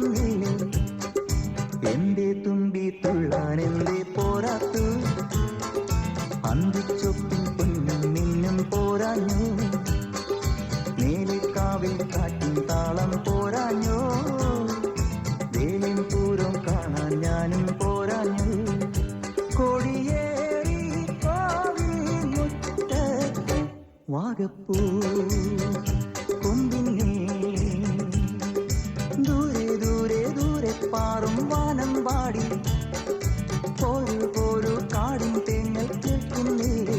പാടുന്നില്ലേ എന്റെ തുമ്പി തുള്ളാനെന്തേ പോരാത്തു അന്തിച്ചൊപ്പിൻ പൊന്നും മിന്നും പോരാഞ്ഞു മേലിക്കാവിൽ കാറ്റിൻ താളം പോരാഞ്ഞോ വേലിൻ പൂരം കാണാൻ ഞാനും പോരാഞ്ഞു കൊടിയേറി കോവിൽ മുറ്റത്ത് വാഗപ്പൂ കൊമ്പിന്നേ ദൂരെ ദൂരെ ദൂരെ പാറും വാനം പാടി പോരു പോരു കാടിൻ തേങ്ങൽ കേൾക്കുന്നില്ലേ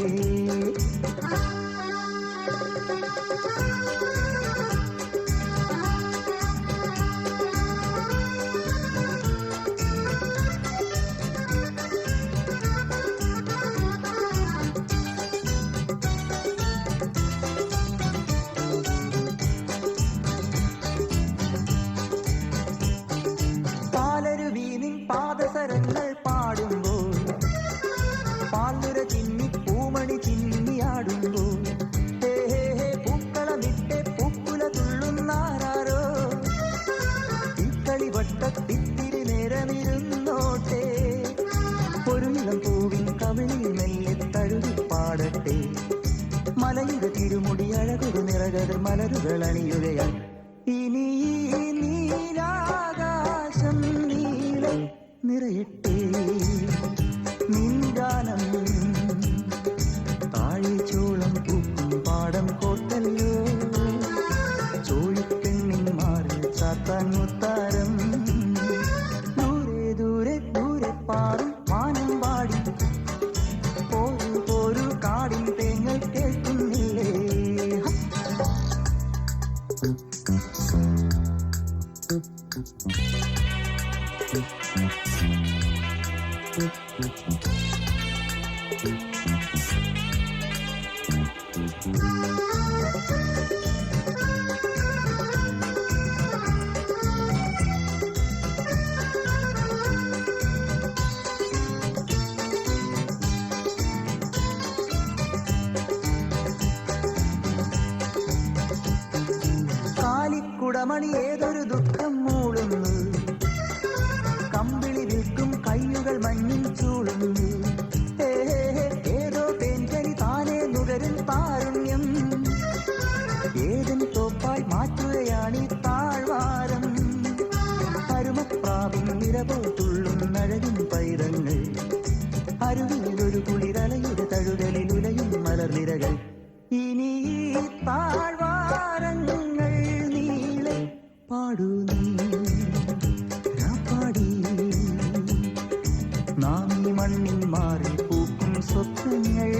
പാദസരങ്ങൾ പാടുമ്പോൾ പാലുര ചിന്നി പൂമണി ചിന്നിയാടുമ്പോൾ പൂക്കളമിട്ട് പൂക്കുല തുള്ളുന്നാരോ ഇക്കളി വട്ടത്തിത്തിരി നേരമിരുന്നോട്ടെ ഒരു ഇളം പൂവിൻ കവിളിൽ മെല്ലെ തഴുകി പാടട്ടെ മലയുടെ തിരുമുടി അഴകൊരു നിറകതിർ മലരുകൾ അണിയുകയാൽ ഇനി നീലാകാശം നീളെ നിറയട്ടെ നിൻഗാനം താഴെ ചോളം പൂക്കും പാടം കോട്ടല്ലോ ചോഴിപ്പെണ്ണിൻ മാറി ചാത്താൻ മുത്താരം ദൂരെ ദൂരെ ദൂരെ പാറും വാനം പാടി പോരു പോരു കാടിൻ തേങ്ങൽ കേൾക്കുന്നില്ലേ കാലിക്കുടമണി ഏതൊരു ദുഃഖം മൂളുന്നു കമ്പിളി വിൽക്കും കയ്യുകൾ മഞ്ഞിൽ ചൂളുന്നു ഏതോ പെൻകനി താനേ നുകരും താരുണ്യം ഏതൻ തോപ്പായി മാറ്റുകയാണീ താഴ്വാരം അരുമപ്രാവിൻ നിരപോ തുള്ളും നഴകിൻ പൈതങ്ങൾ അരുവിലൊരു കുളിരലയുടെ തഴുകലിൽ ഉലയും മലർനിരകൾ ഇനി ഈ താഴ്വാരങ്ങൾ നീളെ പാടൂ നീ പാടി നാം ഈ മണ്ണിൽ മാറി പൂക്കും സ്വപ്നങ്ങൾ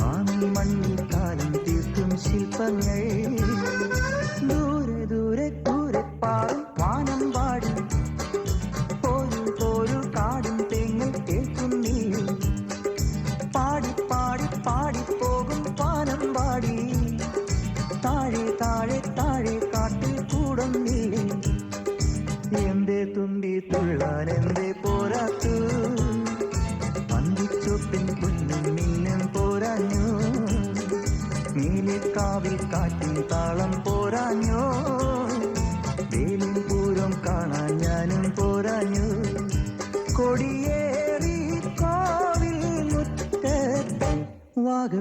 നാം ഈ മണ്ണിൽ കാലം തീർക്കും ശില്പങ്ങൾ ദൂരെ ദൂരെ ദൂരെ പാടും വാനം പാടി പോരു പോരു കാടും തേങ്ങൽ കേൾക്കുന്നില്ലേ പാടി പാടി പാടിപ്പോകും വാനം പാടി താഴെ താഴെ താഴെ കാട്ടിൽ കൂടുന്നില്ലേ എന്തേ തുമ്പി തുള്ളാൻ എന്തേ പോരാത്തു അന്തിച്ചൊപ്പിൻ പൊന്നും മിന്നും പോരാഞ്ഞു നീലിക്കാവിൽ കാറ്റിൻ താളം പോരാഞ്ഞോ വേലിൻ പൂരം കാണാൻ ഞാനും പോരാഞ്ഞു കൊടിയേറി കോവിൽ മുറ്റത്ത് വാഗ